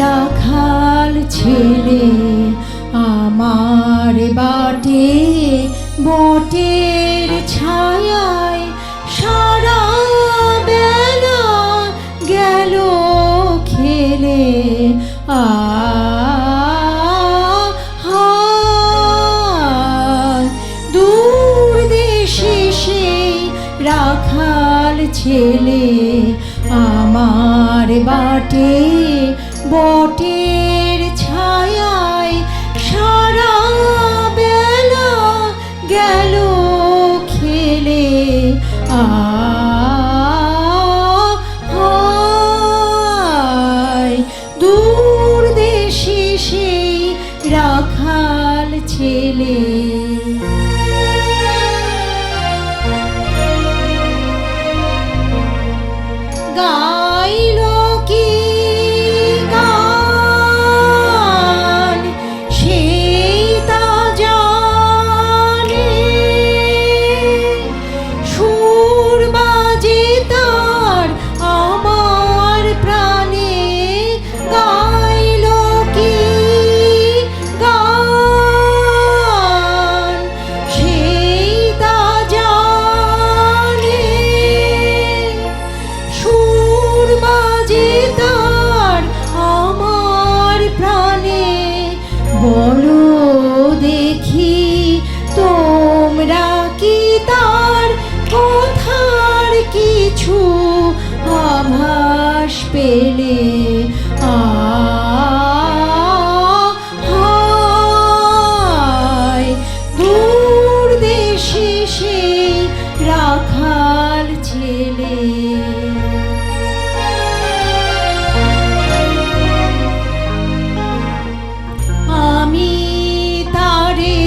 রাখাল ছেলে আমার বাটে বটের ছায়ায় সারা বেলা গেল খেলে। দূর দেশে সেই রাখাল ছেলে আমার বাটে বটের ছায়ায় সারা বেলা গেল খেলে। দূর দেশে সেই রাখাল ছেলে। গাইল কি গান সেই তা জানে, সুর বাজে তার আমার প্রাণে। গাইল কি গান সেই তা জানে, সুর বাজে তার আমার প্রাণে। বলো দেখি তোমরা কি তার কথার কিছু আভাস পেলে? দূর দেশে সেই রাখাল ছেলে। আমি তারে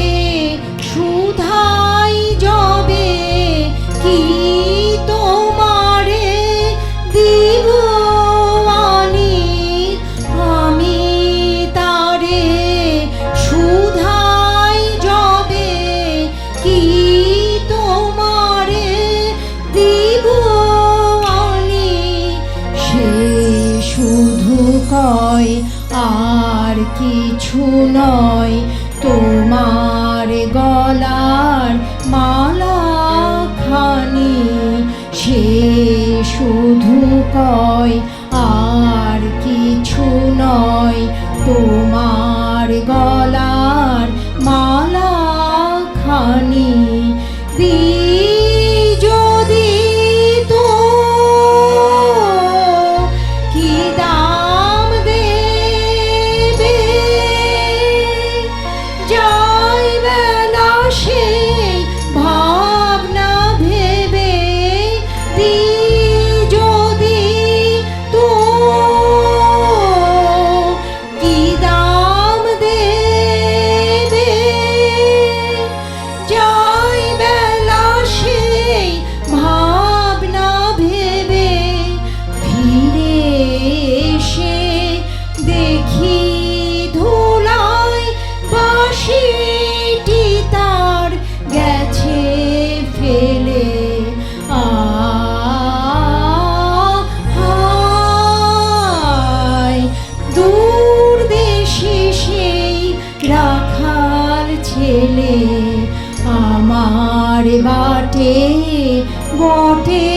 সুধাই যবে কি তোমারে দিব আনি। আমি তারে সুধাই যবে কি তোমারে দিব আনি। সে শুধু কয় আর কিছু নয়, তোমার গলার মালা খানি। সে শুধু কয় আর কিছু নয়, তোমার গলার মালা খানি। যদি তো কি দাম দেবে, যাই বেলা সেই ভাবনা ভেবে। যদি তো কি দাম দেবে, যাই বেলা সেই ভাবনা ভেবে। ফিরে এসে দেখি ধুলায় বাঁশিটি তার গেছে ফেলে। দূর দেশে সেই রাখাল ছেলে আমার বাটে বটে